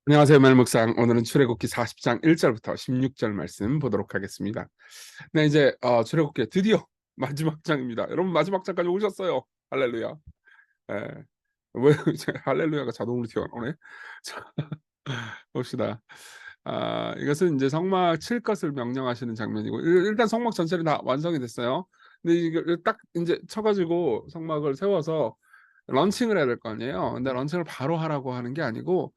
안녕하세요, 멜목상. 오늘은 출애굽기 40장 1절부터 16절 말씀 보도록 하겠습니다. 네, 이제 출애굽기 드디어 마지막 장입니다. 여러분 마지막 장까지 오셨어요. 할렐루야. 예. 왜 이제 할렐루야가 자동으로 튀어나오네. 자, 봅시다. 이것은 이제 성막 칠 것을 명령하시는 장면이고 일단 성막 전체는 다 완성이 됐어요. 근데 이거 딱 이제 쳐 가지고 성막을 세워서 런칭을 해야 될 거 아니에요. 근데 런칭을 바로 하라고 하는 게 아니고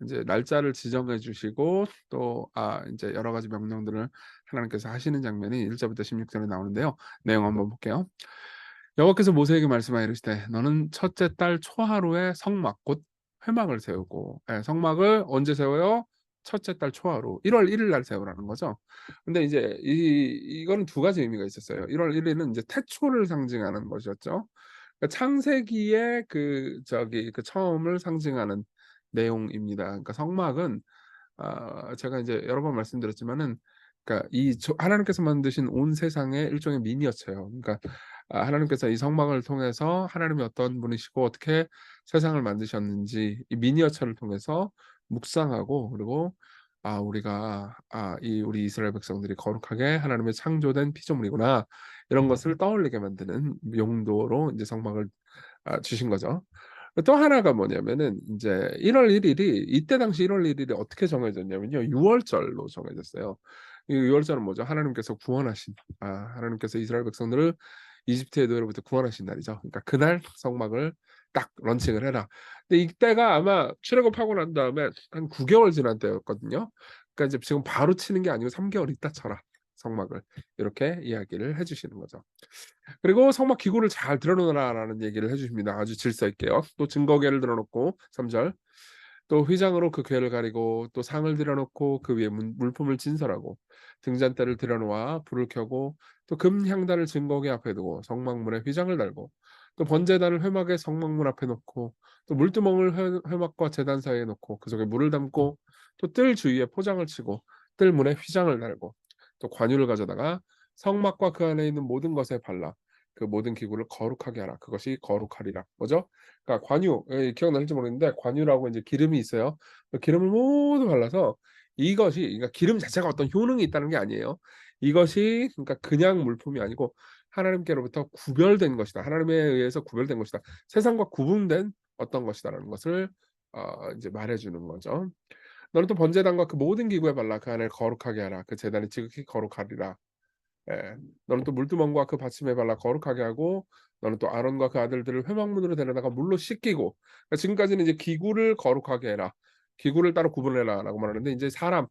인제 날짜를 지정해 주시고 또 인제 여러 가지 명령들을 하나님께서 하시는 장면이 1 절부터 16 절에 나오는데요. 내용 한번 볼게요. 여호와께서 모세에게 말씀하여 이르시되 너는 첫째 달 초하루에 성막 곧 회막을 세우고 성막을 언제 세워요? 첫째 달 초하루 1월 1일 날 세우라는 거죠. 근데 이제 이거는 두 가지 의미가 있었어요. 1월 1 일은 인제 태초를 상징하는 것이었죠. 그러니까 창세기의 그 처음을 상징하는 내용입니다. 그러니까 성막은 제가 인제 여러 번 말씀드렸지만은 그러니까 이 하나님께서 만드신 온 세상의 일종의 미니어처예요. 그러니까 하나님께서 이 성막을 통해서 하나님이 어떤 분이시고 어떻게 세상을 만드셨는지 이 미니어처를 통해서 묵상하고 그리고 우리가 이 우리 이스라엘 백성들이 거룩하게 하나님의 창조된 피조물이구나. 이런 것을 떠올리게 만드는 용도로 인제 성막을 주신 거죠. 또 하나가 뭐냐면은 인제 1월 1 일이 이때 당시 1월 1 일이 어떻게 정해졌냐면요. 유월절로 정해졌어요. 이 유월절은 뭐죠? 하나님께서 구원하신 하나님께서 이스라엘 백성들을 이집트의 노예로부터 구원하신 날이죠. 그러니까 그날 성막을 딱 런칭을 해라. 근데 이때가 아마 출애굽하고 난 다음에 한 9 개월 지난 때였거든요. 그러니까 이제 지금 바로 치는 게 아니고 3 개월 있다 쳐라 성막을. 이렇게 이야기를 해 주시는 거죠. 그리고 "성막 기구를 잘 들여 놓으라."라는 얘기를 해 주십니다. 아주 질서 있게요. 또 증거궤를 들어 놓고 3 절 또 휘장으로 그 궤를 가리고 또 상을 들여 놓고 그 위에 물품을 진설하고 등잔대를 들여 놓아 불을 켜고 또 금 향단을 증거궤 앞에 두고 성막문에 휘장을 달고 또 번제단을 회막의 성막문 앞에 놓고 또 물두멍을 회막과 제단 사이에 놓고 그 속에 물을 담고 또 뜰 주위에 포장을 치고 뜰 문에 휘장을 달고 또 관유를 가져다가 성막과 그 안에 있는 모든 것에 발라 그 모든 기구를 거룩하게 하라. 그것이 거룩하리라. 뭐죠? 그러니까 관유 기억나실지 모르겠는데 관유라고 인제 기름이 있어요. 그 기름을 모두 발라서 이것이 그러니까 기름 자체가 어떤 효능이 있다는 게 아니에요. 이것이 그러니까 그냥 물품이 아니고 하나님께로부터 구별된 것이다. 하나님에 의해서 구별된 것이다. 세상과 구분된 어떤 것이다라는 것을 인제 말해 주는 거죠. "너는 또 번제단과 그 모든 기구에 발라 그 안을 거룩하게 하라. 그 제단이 지극히 거룩하리라." 예. "너는 또 물두멍과 그 받침에 발라 거룩하게 하고 너는 또 아론과 그 아들들을 회막문으로 데려다가 물로 씻기고." 그러니까 지금까지는 이제 "기구를 거룩하게 해라. 기구를 따로 구분해라."라고 말하는데 인제 사람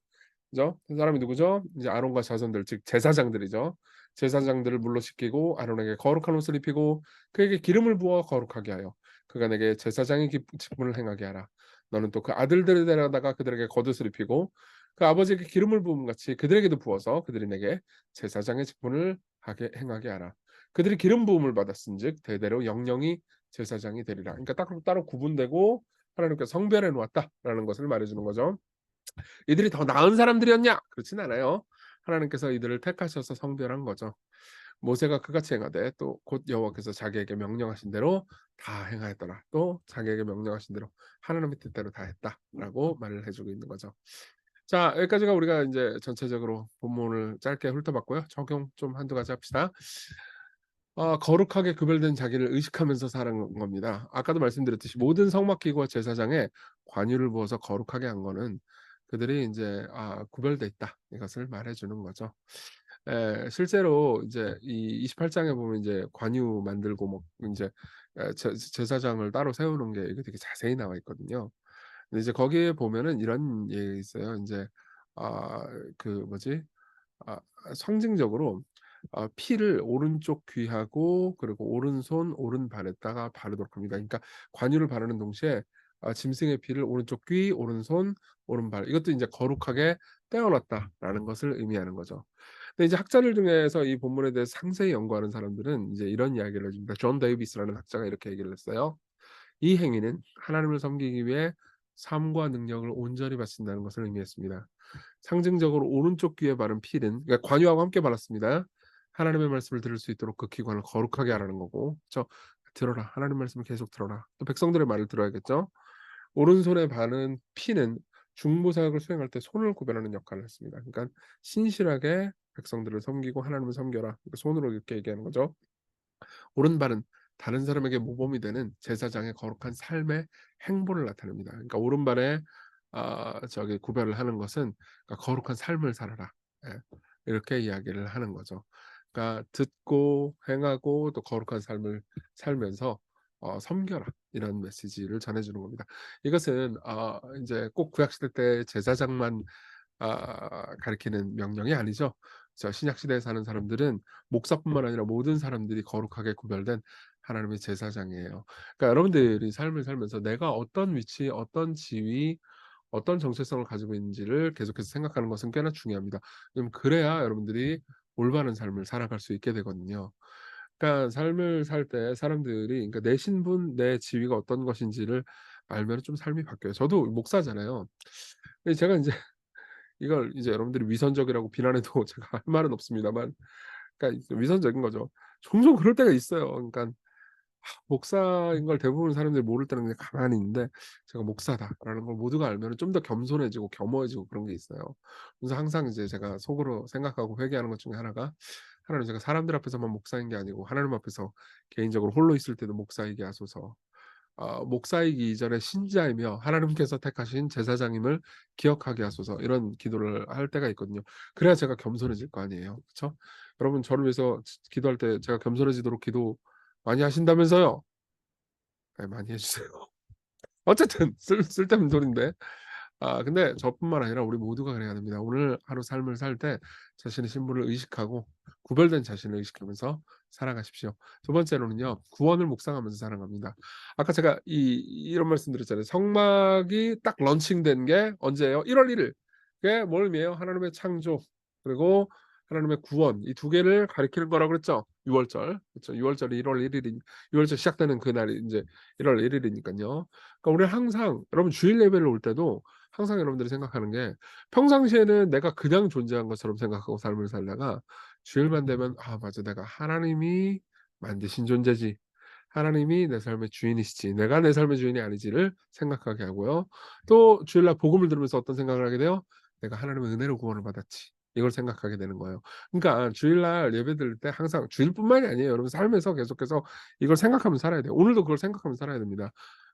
그죠? 그 사람이 누구죠? 이제 아론과 자손들 즉 제사장들이죠. 제사장들을 물로 씻기고 아론에게 거룩한 옷을 입히고 그에게 기름을 부어 거룩하게 하여 그가 내게 제사장의 직분을 행하게 하라. 너는 또 그 아들들을 데려다가 그들에게 겉옷을 입히고 그 아버지에게 기름을 부음 같이 그들에게도 부어서 그들이 내게 제사장의 직분을 하게 행하게 하라. 그들이 기름 부음을 받았은즉 대대로 영영이 제사장이 되리라. 그러니까 따로 구분되고 하나님께서 성별해 놓았다라는 것을 말해 주는 거죠. 이들이 더 나은 사람들이었냐? 그렇진 않아요. 하나님께서 이들을 택하셔서 성별한 거죠. 모세가 그같이 행하되 또 곧 여호와께서 자기에게 명령하신 대로 다 행하였더라. 또 자기에게 명령하신 대로 하나님의 뜻대로 다 했다라고 말을 해 주고 있는 거죠. 자, 여기까지가 우리가 인제 전체적으로 본문을 짧게 훑어봤고요. 적용 좀 한두 가지 합시다. 거룩하게 구별된 자기를 의식하면서 사는 겁니다. 아까도 말씀드렸듯이 모든 성막 기구와 제사장에 관유를 부어서 거룩하게 한 거는 그들이 인제 구별돼 있다 이것을 말해 주는 거죠. 실제로 이제 이 28 장에 보면 인제 관유 만들고 뭐 인제 제사장을 따로 세우는 게 이게 되게 자세히 나와 있거든요. 근데 이제 거기에 보면은 이런 예 있어요. 인제 아 그 뭐지? 아 상징적으로 피를 오른쪽 귀하고 그리고 오른손 오른발에다가 바르도록 합니다. 그러니까 관유를 바르는 동시에 짐승의 피를 오른쪽 귀, 오른손, 오른발 이것도 인제 거룩하게 떼어 놨다라는 것을 의미하는 거죠. 근데 이제 학자들 중에서 이 본문에 대해서 상세히 연구하는 사람들은 이제 이런 이야기를 해 줍니다. 존 데이비스라는 학자가 이렇게 얘기를 했어요. "이 행위는 하나님을 섬기기 위해 삶과 능력을 온전히 바친다는 것을 의미했습니다. 상징적으로 오른쪽 귀에 바른 필은" 그러니까 관유하고 함께 발랐습니다. "하나님의 말씀을 들을 수 있도록 그 기관을 거룩하게 하라는 거고." 그쵸? "들어라. 하나님 말씀을 계속 들어라." 또 백성들의 말을 들어야겠죠. 오른손의 반은 피는 중보사역을 수행할 때 손을 구별하는 역할을 했습니다. 그러니까 신실하게 백성들을 섬기고 하나님을 섬겨라. 그러니까 손으로 이렇게 얘기하는 거죠. 오른발은 다른 사람에게 모범이 되는 제사장의 거룩한 삶의 행보를 나타냅니다. 그러니까 오른발에 저기 구별을 하는 것은 그러니까 거룩한 삶을 살아라. 예. 이렇게 이야기를 하는 거죠. 그러니까 듣고 행하고 또 거룩한 삶을 살면서 섬겨라 이런 메시지를 전해주는 겁니다. 이것은 이제 꼭 구약 시대 때 제사장만 가리키는 명령이 아니죠. 저 신약 시대에 사는 사람들은 목사뿐만 아니라 모든 사람들이 거룩하게 구별된 하나님의 제사장이에요. 그러니까 여러분들이 삶을 살면서 내가 어떤 위치, 어떤 지위, 어떤 정체성을 가지고 있는지를 계속해서 생각하는 것은 꽤나 중요합니다. 왜냐면 그래야 여러분들이 올바른 삶을 살아갈 수 있게 되거든요. 그러니까 삶을 살 때 사람들이 그러니까 내 신분, 내 지위가 어떤 것인지를 알면은 좀 삶이 바뀌어요. 저도 목사잖아요. 근데 제가 인제 이걸 이제 여러분들이 위선적이라고 비난해도 제가 할 말은 없습니다만 그러니까 위선적인 거죠. 종종 그럴 때가 있어요. 그러니깐 목사인 걸 대부분 사람들이 모를 때는 그냥 가만히 있는데 제가 목사다라는 걸 모두가 알면은 좀 더 겸손해지고 겸허해지고 그런 게 있어요. 그래서 항상 이제 제가 속으로 생각하고 회개하는 것 중에 하나가 하나님 제가 사람들 앞에서만 목사인 게 아니고 하나님 앞에서 개인적으로 홀로 있을 때도 목사이게 하소서. 목사이기 이전에 신자이며 하나님께서 택하신 제사장임을 기억하게 하소서 이런 기도를 할 때가 있거든요. 그래야 제가 겸손해질 거 아니에요. 그쵸? 여러분 저를 위해서 기도할 때 제가 겸손해지도록 기도 많이 하신다면서요? 네 많이 해 주세요. 어쨌든 쓸데없는 소리인데 근데 저뿐만 아니라 우리 모두가 그래야 됩니다. 오늘 하루 삶을 살 때 자신의 신분을 의식하고 구별된 자신을 의식하면서 살아가십시오. 두 번째로는요. 구원을 묵상하면서 살아갑니다. 아까 제가 이런 말씀 드렸잖아요. 성막이 딱 런칭된 게 언제예요? 1월 1 일. 그게 뭘 의미해요? 하나님의 창조 그리고 하나님의 구원 이 두 개를 가리키는 거라고 그랬죠. 유월절. 그쵸. 유월절이 1월 1 일이 유월절 시작되는 그날이 인제 1월 1 일이니깐요. 그러니까 우리는 항상 여러분 주일 예배를 올 때도 항상 여러분들이 생각하는 게 평상시에는 내가 그냥 존재한 것처럼 생각하고 삶을 살다가 주일만 되면 '아 맞아. 내가 하나님이 만드신 존재지. 하나님이 내 삶의 주인이시지. 내가 내 삶의 주인이 아니지.'를 생각하게 하고요. 또 주일날 복음을 들으면서 어떤 생각을 하게 돼요? '내가 하나님의 은혜로 구원을 받았지.' 이걸 생각하게 되는 거예요. 그러니까 주일날 예배 드릴 때 항상 주일뿐만이 아니에요. 여러분 삶에서 계속해서 이걸 생각하면서 살아야 돼요. 오늘도 그걸 생각하면서 살아야 됩니다.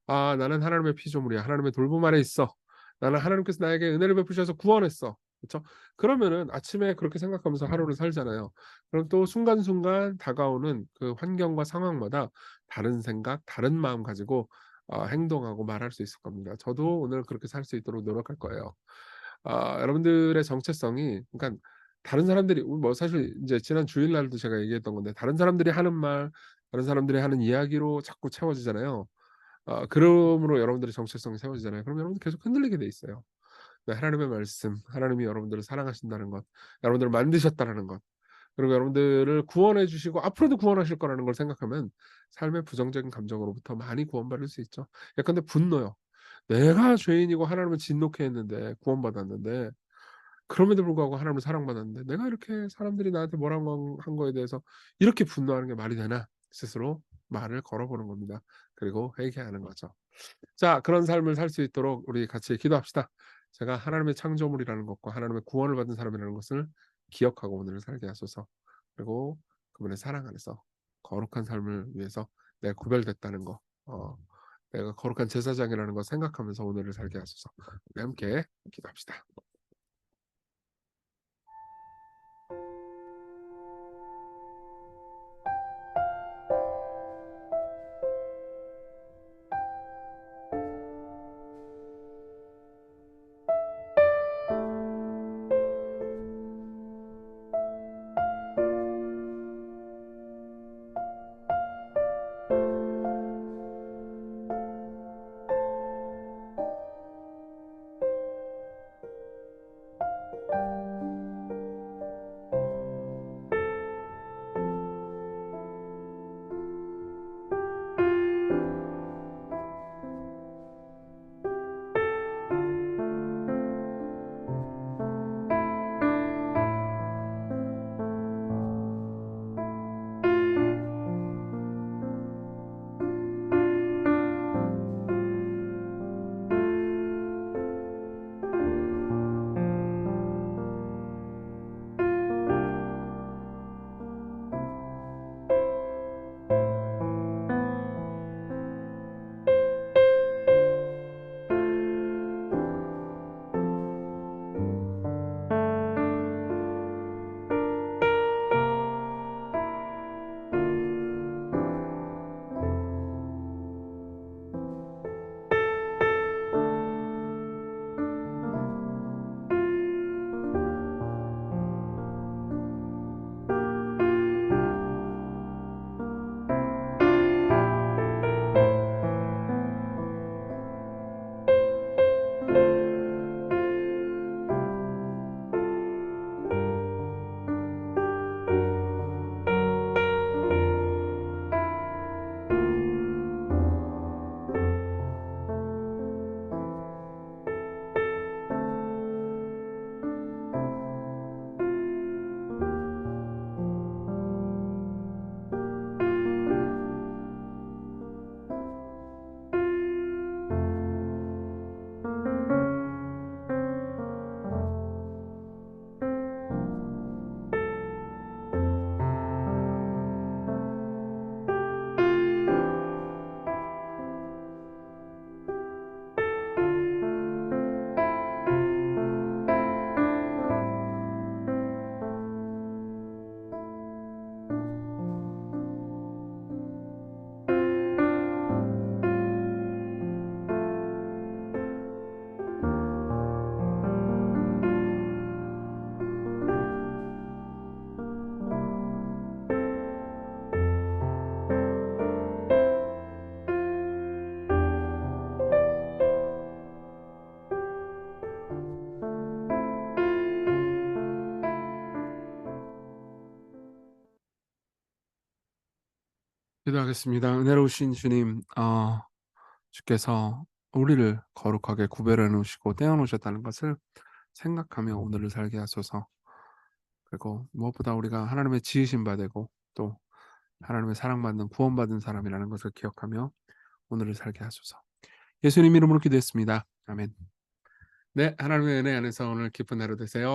'아 나는 하나님의 피조물이야. 하나님의 돌봄 아래 있어. 나는 하나님께서 나에게 은혜를 베푸셔서 구원했어.' 그쵸? 그러면은 아침에 그렇게 생각하면서 하루를 살잖아요. 그럼 또 순간순간 다가오는 그 환경과 상황마다 다른 생각, 다른 마음 가지고 행동하고 말할 수 있을 겁니다. 저도 오늘 그렇게 살 수 있도록 노력할 거예요. 여러분들의 정체성이 그러니까 다른 사람들이 뭐 사실 인제 지난 주일날도 제가 얘기했던 건데 다른 사람들이 하는 말, 다른 사람들이 하는 이야기로 자꾸 채워지잖아요. 그러므로 여러분들의 정체성이 세워지잖아요. 그럼 여러분들 계속 흔들리게 돼 있어요. 네 하나님의 말씀, 하나님이 여러분들을 사랑하신다는 것, 여러분들을 만드셨다라는 것, 그리고 여러분들을 구원해 주시고 앞으로도 구원하실 거라는 걸 생각하면 삶의 부정적인 감정으로부터 많이 구원받을 수 있죠. 예컨대 분노요. 내가 죄인이고 하나님을 진노케 했는데 구원받았는데 그럼에도 불구하고 하나님을 사랑받았는데 '내가 이렇게 사람들이 나한테 뭐라고 한 거에 대해서 이렇게 분노하는 게 말이 되나?' 스스로 말을 걸어 보는 겁니다. 그리고 회개하는 거죠. 자 그런 삶을 살 수 있도록 우리 같이 기도합시다. 제가 하나님의 창조물이라는 것과 하나님의 구원을 받은 사람이라는 것을 기억하고 오늘을 살게 하소서. 그리고 그분의 사랑 안에서 거룩한 삶을 위해서 내가 구별됐다는 거 내가 거룩한 제사장이라는 거 생각하면서 오늘을 살게 하소서. 우리 함께 기도합시다. 기도하겠습니다. 은혜로우신 주님, 주께서 우리를 거룩하게 구별해 놓으시고 떼어 놓으셨다는 것을 생각하며 오늘을 살게 하소서. 그리고 무엇보다 우리가 하나님의 지으신 바 되고 또 하나님의 사랑받는 구원받은 사람이라는 것을 기억하며 오늘을 살게 하소서. 예수님 이름으로 기도했습니다. 아멘. 네, 하나님의 은혜 안에서 오늘 기쁜 하루 되세요.